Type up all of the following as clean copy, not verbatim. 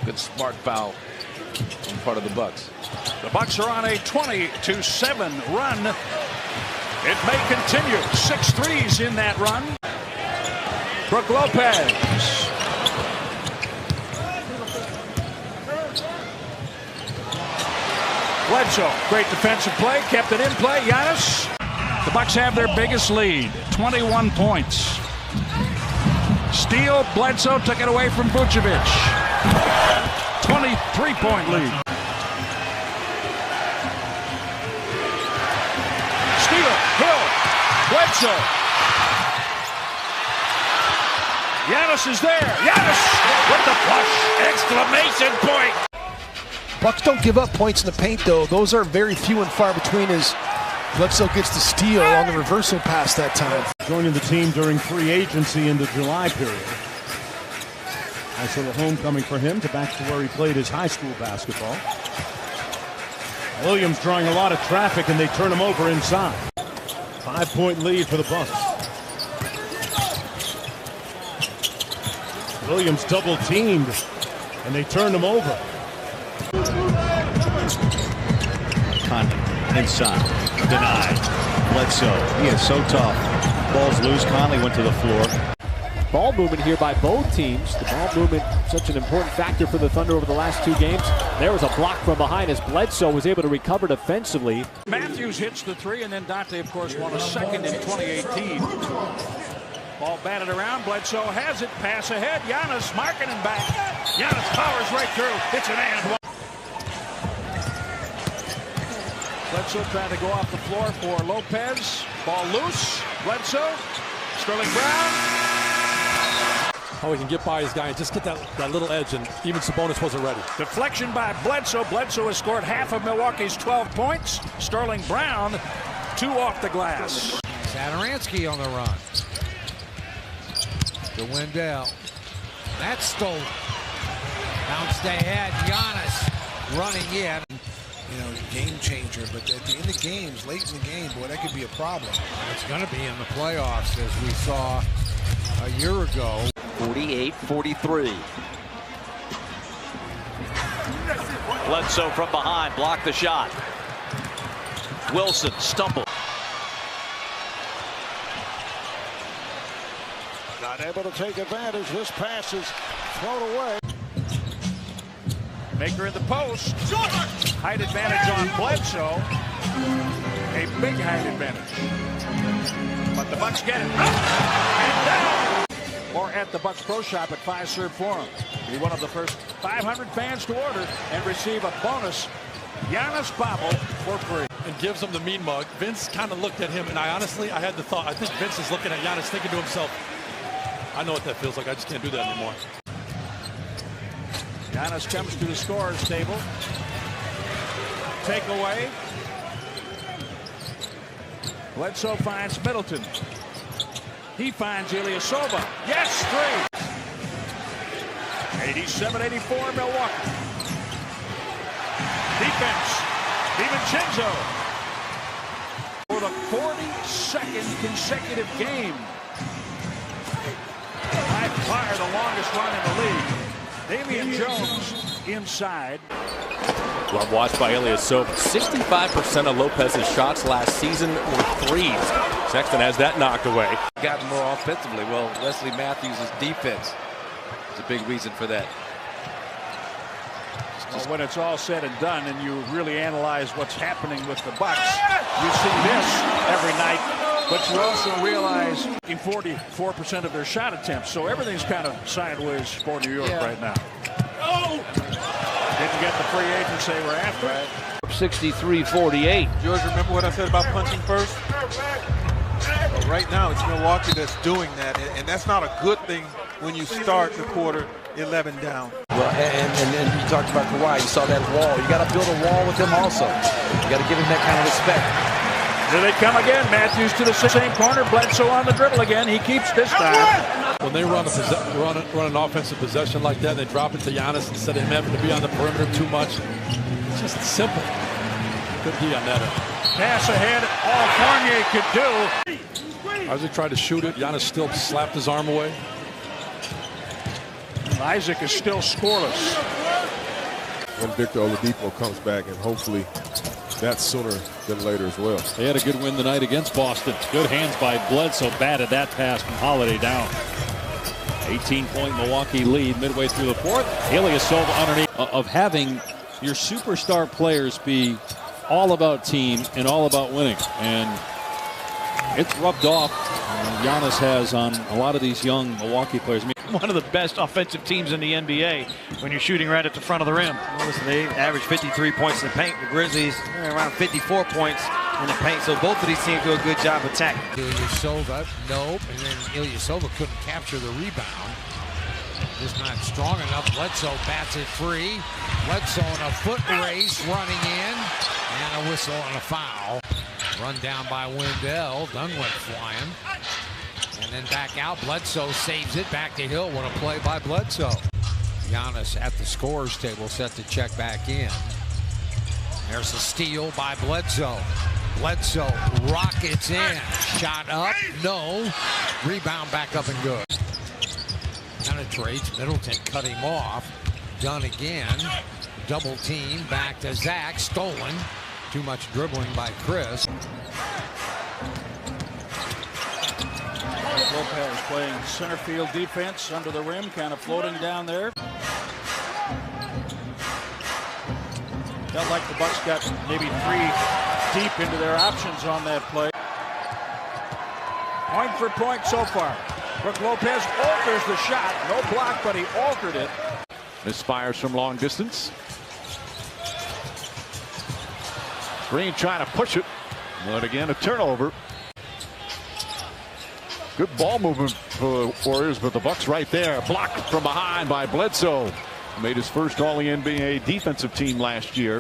Good smart foul on part of the Bucks. The Bucks are on a 20-7 run. It may continue. 6 threes in that run. Brook Lopez. Bledsoe, great defensive play, kept it in play. Giannis. The Bucks have their biggest lead, 21 points. Steal, Bledsoe took it away from Vucevic. 23-point lead. Steal, Hill, Bledsoe. Giannis is there. Giannis with the push! Exclamation point! Bucks don't give up points in the paint, though. Those are very few and far between as Bledsoe gets the steal on the reversal pass that time. Joining the team during free agency in the July period. Nice little homecoming for him to back to where he played his high school basketball. Williams drawing a lot of traffic, and they turn him over inside. 5-point lead for the Bucks. Williams double teamed, and they turned him over. Conley inside, denied. Bledsoe, he is so tough. Ball's loose. Conley went to the floor. Ball movement here by both teams. The ball movement, such an important factor for the Thunder over the last 2 games. There was a block from behind as Bledsoe was able to recover defensively. Matthews hits the 3, and then Dante, of course, won a second in 2018. Ball batted around. Bledsoe has it. Pass ahead. Giannis marking him back. Giannis powers right through. It's an and one. Bledsoe trying to go off the floor for Lopez. Ball loose. Bledsoe. Sterling Brown. How he can get by his guy and just get that little edge, and even Sabonis wasn't ready. Deflection by Bledsoe. Bledsoe has scored half of Milwaukee's 12 points. Sterling Brown, 2 off the glass. Satoransky on the run. To Wendell. That's stolen. Bounced ahead. Giannis running in. You know, game changer, but at the end of games, late in the game, boy, that could be a problem. It's going to be in the playoffs, as we saw a year ago. 48-43. Bledsoe from behind, blocked the shot. Wilson stumbled. Not able to take advantage. This pass is thrown away. Maker in the post. Height advantage on Bledsoe. A big height advantage. But the Bucks get it. Up and down. Or at the Bucks Pro Shop at Fiserv Forum. Be one of the first 500 fans to order and receive a bonus Giannis bobble for free. And gives him the mean mug. Vince kind of looked at him, and I had the thought, I think Vince is looking at Giannis thinking to himself, I know what that feels like. I just can't do that anymore. Giannis comes to the scorer's table. Takeaway. Bledsoe finds Middleton. He finds Ilyasova. Yes, 3. 87-84 Milwaukee. Defense. DiVincenzo. For the 42nd consecutive game. By far the longest run in the league. Damian Jones inside. Well watched by Ilyasova. 65% of Lopez's shots last season were threes. Sexton has that knocked away. Gotten more offensively. Well, Wesley Matthews' defense is a big reason for that. Well, when it's all said and done and you really analyze what's happening with the Bucks, you see this every night, but you also realize in 44% of their shot attempts, so everything's kind of sideways for New York right now. Oh! Didn't get the free agents they were after. 63-48. George, remember what I said about punching first? Well, right now, it's Milwaukee that's doing that, and that's not a good thing when you start the quarter 11 down. Well, and then you talked about Kawhi. You saw that wall. You got to build a wall with him also. You got to give him that kind of respect. Here they come again. Matthews to the same corner. Bledsoe on the dribble again. He keeps this time. When they run an offensive possession like that, they drop it to Giannis instead of him having to be on the perimeter too much. It's just simple. Good D on that end. Pass ahead. All Fournier could do. Isaac tried to shoot it. Giannis still slapped his arm away. Isaac is still scoreless. when Victor Oladipo comes back, and hopefully that's sooner than later as well. They had a good win tonight against Boston. Good hands by Bledsoe. Batted that pass from Holiday down. 18-point Milwaukee lead midway through the fourth. Ilyasova underneath. Of having your superstar players be all about team and all about winning. And it's rubbed off. Giannis has on a lot of these young Milwaukee players. One of the best offensive teams in the NBA when you're shooting right at the front of the rim. Listen, they average 53 points in the paint. The Grizzlies around 54 points in the paint. So both of these teams do a good job attacking. Ilyasova, nope. And then Ilyasova couldn't capture the rebound. Just not strong enough. Bledsoe bats it free. Bledsoe in a foot race running in. And a whistle and a foul. Run down by Wendell. Dunn went flying. And then back out. Bledsoe saves it. Back to Hill. What a play by Bledsoe. Giannis at the scorer's table set to check back in. There's a steal by Bledsoe. Bledsoe rockets in. Shot up. No. Rebound back up and good. Penetrates. Middleton cut him off. Dunn again. Double team. Back to Zach. Stolen. Too much dribbling by Chris. Lopez playing center field defense under the rim, kind of floating down there. Felt like the Bucks got maybe 3 deep into their options on that play. Point for point so far. Brook Lopez alters the shot. No block, but he altered it. Misfires from long distance. Green trying to push it. But again, a turnover. Good ball movement for the Warriors, but the Bucks right there. Blocked from behind by Bledsoe. Made his first All-NBA defensive team last year.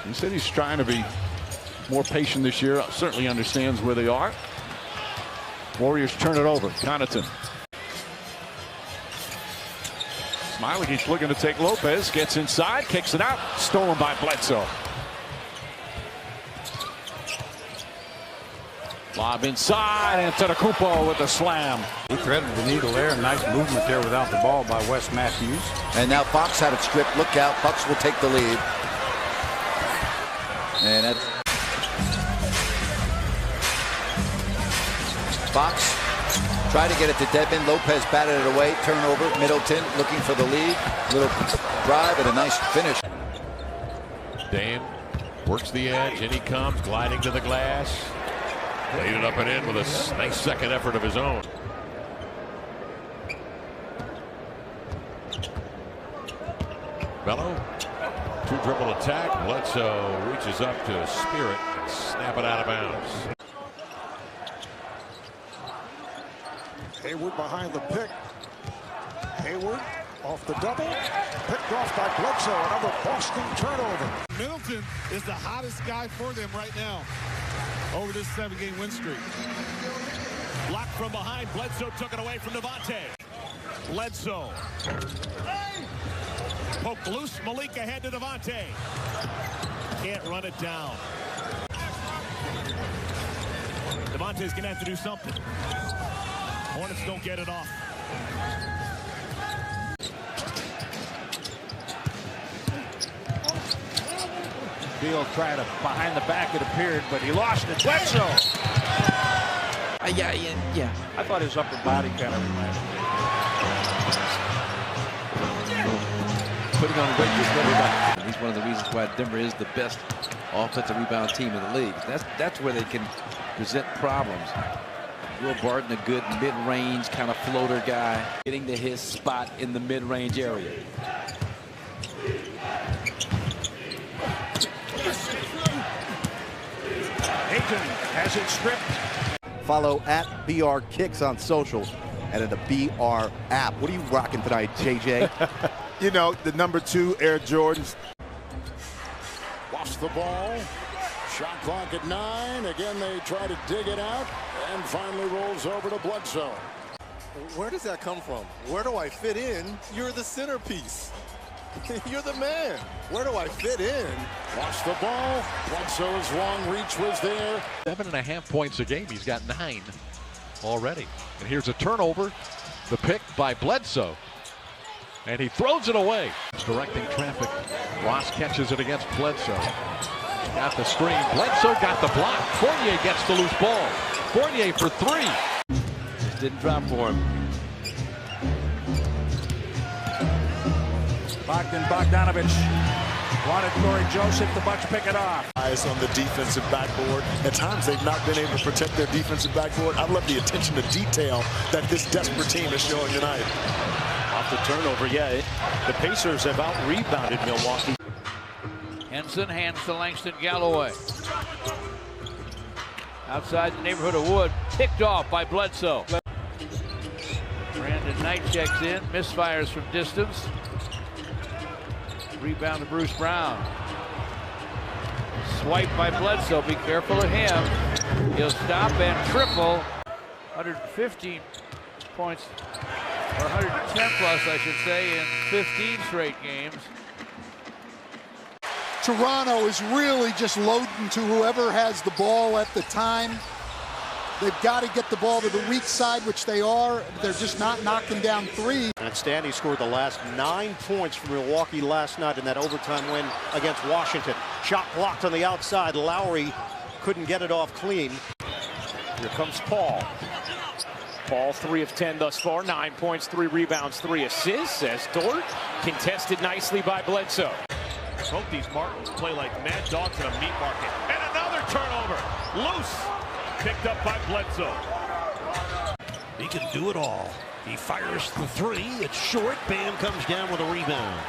He said he's trying to be more patient this year. Certainly understands where they are. Warriors turn it over. Connaughton. Smiley keeps looking to take Lopez. Gets inside, kicks it out. Stolen by Bledsoe. Lob inside, and Antetokounmpo with a slam. He threaded the needle there. Nice movement there without the ball by Wes Matthews. And now Fox had it stripped. Look out. Bucks will take the lead. And that's Fox tried to get it to Devin. Lopez batted it away. Turnover. Middleton looking for the lead. Little drive and a nice finish. Dame works the edge. In he comes, gliding to the glass. Laid it up and in with a nice second effort of his own. Bello, 2-dribble attack. Bledsoe reaches up to Spirit and snap it out of bounds. Hayward behind the pick. Hayward off the double. Picked off by Bledsoe. Another Boston turnover. Middleton is the hottest guy for them right now over this 7-game win streak. Blocked from behind. Bledsoe took it away from Devontae. Bledsoe. Poked loose. Malik ahead to Devontae. Can't run it down. Devontae's going to have to do something. Hornets don't get it off. Beal tried to behind the back, it appeared, but he lost it. Bledsoe! Yeah. I thought his upper body kind of reminded me. Putting on weight just never got. He's one of the reasons why Denver is the best offensive rebound team in the league. That's where they can present problems. Will Barton, a good mid-range kind of floater guy, getting to his spot in the mid-range area. Ayton has it stripped. Follow at BR Kicks on social and at the BR app. What are you rocking tonight, JJ? You know, the #2 Air Jordans. Lost the ball. Shot clock at 9. Again, they try to dig it out and finally rolls over to Bledsoe. Where does that come from? Where do I fit in? You're the centerpiece. You're the man. Where do I fit in? Lost the ball. Bledsoe's long reach was there. 7.5 points a game. He's got 9 already. And here's a turnover. The pick by Bledsoe. And he throws it away. Directing traffic. Ross catches it against Bledsoe. Got the screen. Bledsoe got the block. Fournier gets the loose ball. Fournier for three. Just didn't drop for him. Bogdanovich wanted Corey Joseph. The Bucks pick it off. Eyes on the defensive backboard. At times they've not been able to protect their defensive backboard. I love the attention to detail that this desperate team is showing tonight. Off the turnover, yeah. The Pacers have out-rebounded Milwaukee. Henson hands to Langston Galloway. Outside the neighborhood of Wood. Picked off by Bledsoe. Brandon Knight checks in. Misfires from distance. Rebound to Bruce Brown. Swipe by Bledsoe. Be careful of him. He'll stop and triple. 115 points. Or 110 plus, I should say, in 15 straight games. Toronto is really just loading to whoever has the ball at the time. They've got to get the ball to the weak side, which they are. They're just not knocking down three. And Stanley scored the last 9 points for Milwaukee last night in that overtime win against Washington. Shot blocked on the outside. Lowry couldn't get it off clean. Here comes Paul. Paul 3 of 10 thus far. 9 points, 3 rebounds, 3 assists. As Dort contested nicely by Bledsoe. Hope these Martins play like mad dogs in a meat market. And another turnover. Loose. Picked up by Bledsoe. He can do it all. He fires the three. It's short. Bam comes down with a rebound.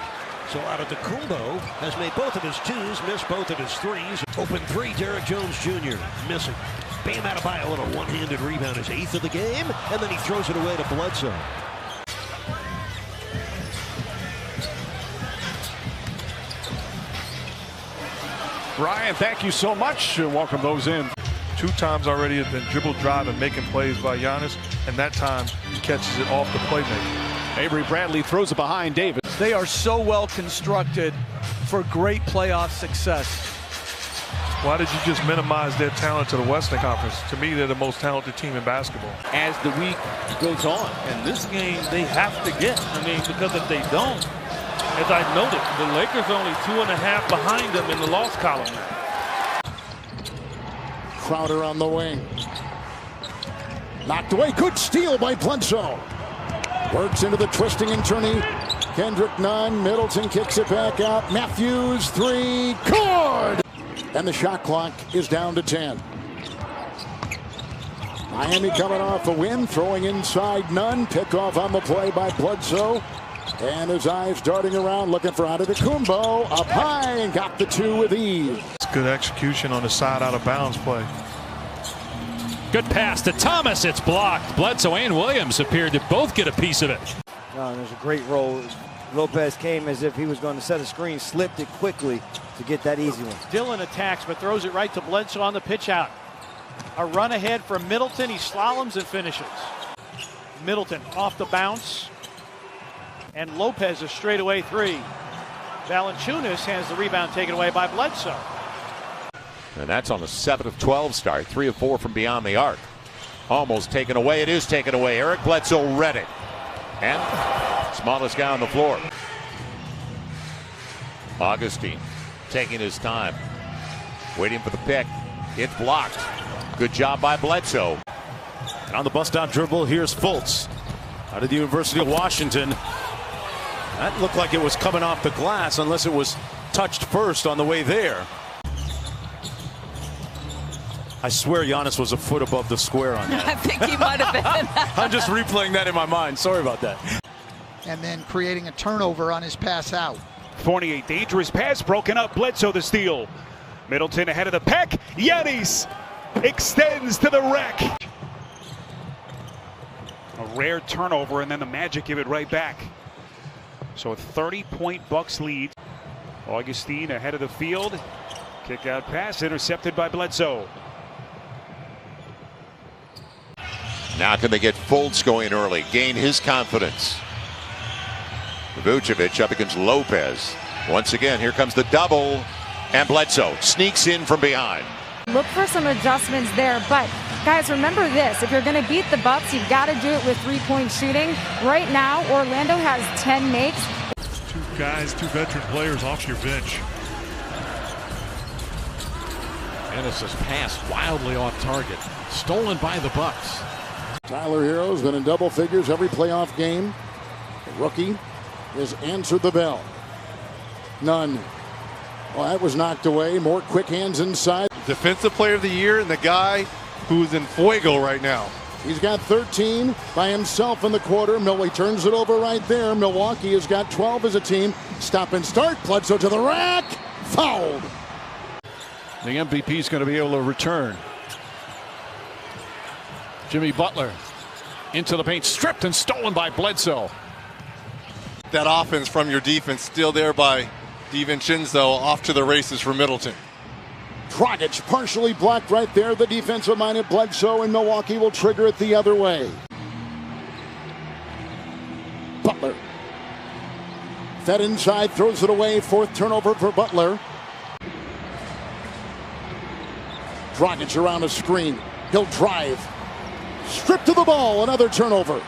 So Antetokounmpo has made both of his twos, missed both of his threes. Open three, Derrick Jones Jr. missing. Bam Adebayo with a one-handed rebound, his 8th of the game, and then he throws it away to Bledsoe. Brian, thank you so much. Welcome those in. 2 times already has been dribble drive and making plays by Giannis, and that time he catches it off the playmaker. Avery Bradley throws it behind Davis. They are so well constructed for great playoff success. Why did you just minimize their talent to the Western Conference? To me, they're the most talented team in basketball. As the week goes on, and this game they have to get. I mean, because if they don't, as I noted, the Lakers are only 2.5 behind them in the loss column. Crowder on the wing. Knocked away. Good steal by Bledsoe. Works into the twisting and turning. Kendrick Nunn. Middleton kicks it back out. Matthews 3. Good! And the shot clock is down to 10. Miami coming off a win. Throwing inside Nunn. Pick off on the play by Bledsoe. And his eyes darting around looking for Antetokounmpo. Up high and got the 2 with ease. Good execution on the side out of bounds play. Good pass to Thomas. It's blocked. Bledsoe and Williams appeared to both get a piece of it. There's a great roll. Lopez came as if he was going to set a screen, slipped it quickly to get that easy one. Dillon attacks but throws it right to Bledsoe on the pitch out. A run ahead from Middleton. He slaloms and finishes. Middleton off the bounce. And Lopez a straightaway 3. Valanciunas has the rebound taken away by Bledsoe. And that's on a 7 of 12 start. 3 of 4 from beyond the arc. Almost taken away. It is taken away. Eric Bledsoe read it. And smallest guy on the floor. Augustine taking his time. Waiting for the pick. It's blocked. Good job by Bledsoe. And on the bust out dribble, here's Fultz out of the University of Washington. That looked like it was coming off the glass unless it was touched first on the way there. I swear Giannis was a foot above the square on that. I think he might have been. I'm just replaying that in my mind. Sorry about that. And then creating a turnover on his pass out. Fournier, dangerous pass, broken up. Bledsoe the steal. Middleton ahead of the pack. Giannis extends to the rack. A rare turnover, and then the Magic give it right back. So a 30-point Bucks lead. Augustine ahead of the field. Kick out pass intercepted by Bledsoe. Now can they get Fultz going early, gain his confidence. Vucevic up against Lopez. Once again, here comes the double, and Bledsoe sneaks in from behind. Look for some adjustments there, but Guys, remember this. If you're going to beat the Bucks, you've got to do it with three-point shooting. Right now, Orlando has 10 makes. Two guys, two veteran players off your bench. Ennis' pass wildly off target. Stolen by the Bucks. Tyler Hero's been in double figures every playoff game. The rookie has answered the bell. None. Well, that was knocked away. More quick hands inside. Defensive player of the year and the guy who's in fuego right now. He's got 13 by himself in the quarter. Millie turns it over right there. Milwaukee has got 12 as a team. Stop and start. Bledsoe to the rack. Fouled. The MVP is going to be able to return. Jimmy Butler into the paint, stripped and stolen by Bledsoe. That offense from your defense still there by DiVincenzo, off to the races for Middleton. Dragic partially blocked right there. The defensive minded Bledsoe, and Milwaukee will trigger it the other way. Butler. Fed inside, throws it away. Fourth turnover for Butler. Dragic around a screen. He'll drive. Stripped to the ball. Another turnover.